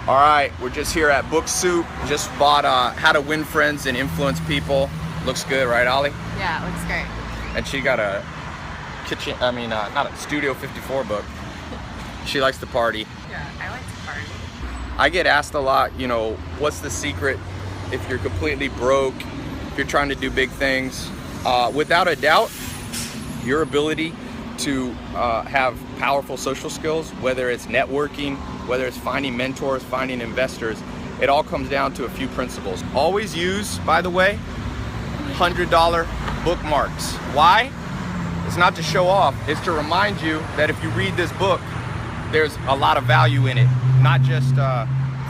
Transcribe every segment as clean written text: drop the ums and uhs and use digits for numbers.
All right, we're just here at Book Soup. Just bought How to Win Friends and Influence People. Looks good, right, Ollie? Yeah, it looks great. And she got a not a Studio 54 book. She likes to party. Yeah, I like to party. I get asked a lot, you know, what's the secret if you're completely broke, if you're trying to do big things? Without a doubt, your ability to have powerful social skills, whether it's networking, whether it's finding mentors, finding investors, it all comes down to a few principles. Always use, by the way, $100 bookmarks. Why? It's not to show off, it's to remind you that if you read this book, there's a lot of value in it, not just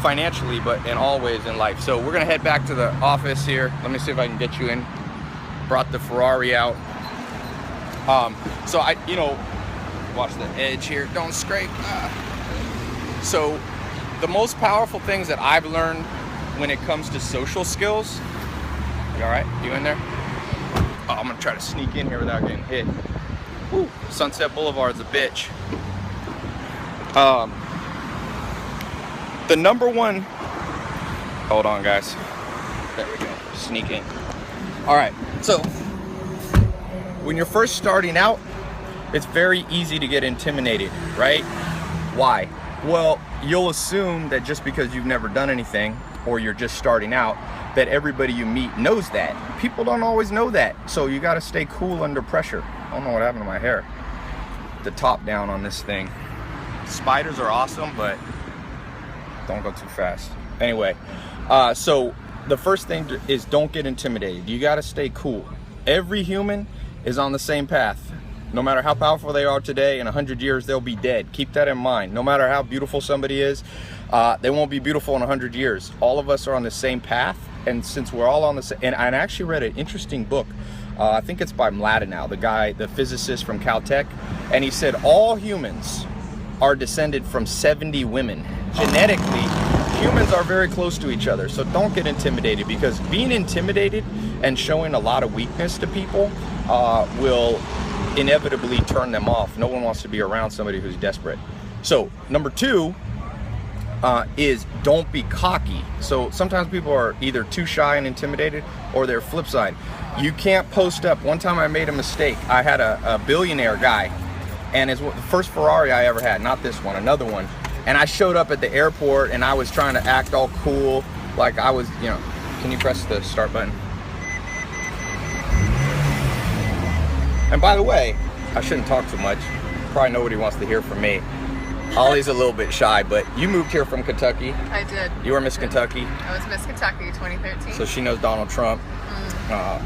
financially, but in all ways in life. So we're gonna head back to the office here. Let me see if I can get you in. Brought the Ferrari out. So watch the edge here, don't scrape. So the most powerful things that I've learned when it comes to social skills, you all right, you in there? Oh, I'm gonna try to sneak in here without getting hit. Woo. Sunset Boulevard's a bitch. The number one, hold on guys. There we go, sneak in. All right, so when you're first starting out, it's very easy to get intimidated, right? Why? Well, you'll assume that just because you've never done anything or you're just starting out, that everybody you meet knows that. People don't always know that. So you gotta stay cool under pressure. I don't know what happened to my hair. The top down on this thing. Spiders are awesome, but don't go too fast. Anyway, so the first thing is don't get intimidated. You gotta stay cool. Every human is on the same path. No matter how powerful they are today, in 100 years, they'll be dead. Keep that in mind. No matter how beautiful somebody is, they won't be beautiful in 100 years. All of us are on the same path. And since we're all on the same, and I actually read an interesting book. I think it's by Mlodinow, the guy, the physicist from Caltech. And he said all humans are descended from 70 women. Genetically, humans are very close to each other. So don't get intimidated, because being intimidated and showing a lot of weakness to people will inevitably turn them off. No one wants to be around somebody who's desperate. So number two is don't be cocky. So sometimes people are either too shy and intimidated, or their flip side. You can't post up. One time I made a mistake. I had a billionaire guy, and it's the first Ferrari I ever had, not this one, another one. And I showed up at the airport and I was trying to act all cool, like I was, you know, can you press the start button? And by the way, I shouldn't talk too much. Probably nobody wants to hear from me. Ollie's a little bit shy, but you moved here from Kentucky. I did. You were Miss Kentucky. I was Miss Kentucky 2013. So she knows Donald Trump,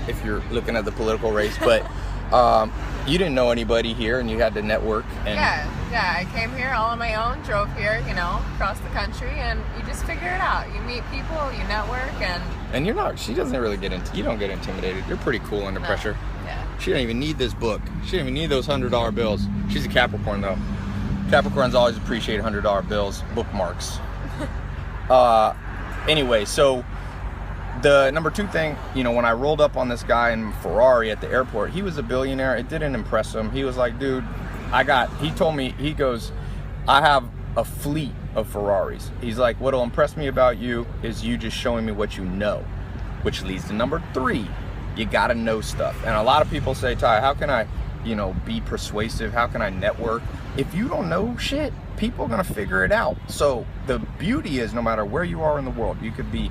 if you're looking at the political race. But you didn't know anybody here, and you had to network. And yeah, I came here all on my own, drove here, you know, across the country, and you just figure it out. You meet people, you network, and you're not, she doesn't really you don't get intimidated. You're pretty cool under pressure. Yeah. She didn't even need this book. She didn't even need those $100 bills. She's a Capricorn, though. Capricorns always appreciate $100 bills, bookmarks. Anyway, so the number two thing, you know, when I rolled up on this guy in Ferrari at the airport, he was a billionaire. It didn't impress him. He was like, dude, he told me, he goes, I have a fleet of Ferraris. He's like, what'll impress me about you is you just showing me what you know, which leads to number three. You gotta know stuff. And a lot of people say, Ty, how can I, you know, be persuasive? How can I network? If you don't know shit, people are gonna figure it out. So the beauty is, no matter where you are in the world, you could be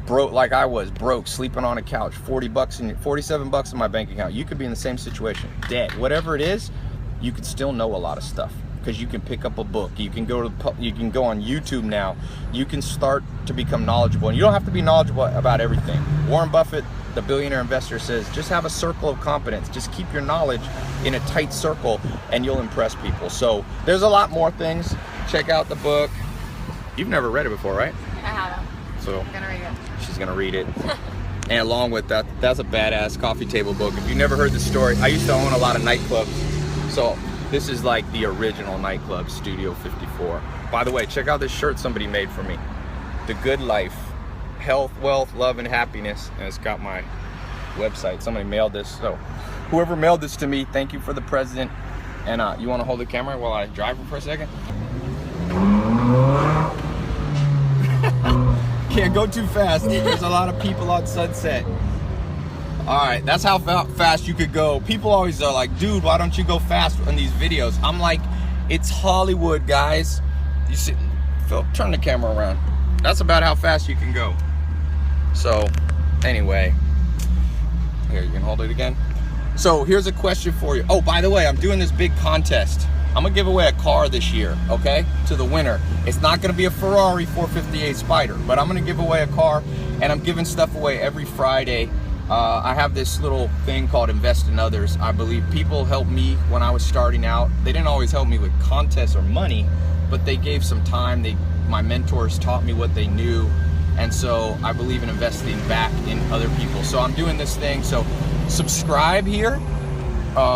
broke, like I was, broke, sleeping on a couch, 47 bucks in my bank account. You could be in the same situation, dead. Whatever it is, you could still know a lot of stuff, because you can pick up a book. You can go on YouTube now. You can start to become knowledgeable, and you don't have to be knowledgeable about everything. Warren Buffett, the billionaire investor, says just have a circle of competence. Just keep your knowledge in a tight circle and you'll impress people. So there's a lot more things. Check out the book. You've never read it before, right? I haven't. So I'm gonna read it. She's gonna read it. And along with that, that's a badass coffee table book. If you never heard the story, I used to own a lot of nightclubs. So this is like the original nightclub, Studio 54. By the way, check out this shirt somebody made for me. The Good Life. Health, wealth, love, and happiness. And it's got my website. Somebody mailed this. So whoever mailed this to me, thank you for the present. And you want to hold the camera while I drive for a second? can't go too fast. There's a lot of people on Sunset. All right, that's how fast you could go. People always are like, dude, why don't you go fast in these videos? I'm like, it's Hollywood, guys. You see, Phil, turn the camera around. That's about how fast you can go. So, anyway, here, you can hold it again. So here's a question for you. Oh, by the way, I'm doing this big contest. I'm gonna give away a car this year, okay, to the winner. It's not gonna be a Ferrari 458 Spider, but I'm gonna give away a car, and I'm giving stuff away every Friday. I have this little thing called Invest in Others. I believe people helped me when I was starting out. They didn't always help me with contests or money, but they gave some time. My mentors taught me what they knew, and so I believe in investing back in other people. So I'm doing this thing. So subscribe here,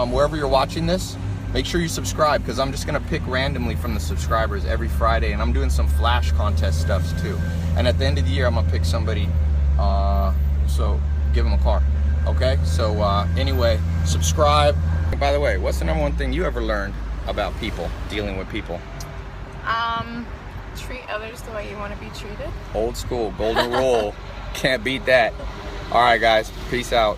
wherever you're watching this. Make sure you subscribe, because I'm just gonna pick randomly from the subscribers every Friday, and I'm doing some flash contest stuff too. And at the end of the year, I'm gonna pick somebody, so give them a car. Okay, so anyway, subscribe. By the way, what's the number one thing you ever learned about people, dealing with people? Treat others the way you want to be treated. Old school, golden rule. Can't beat that. All right, guys, peace out.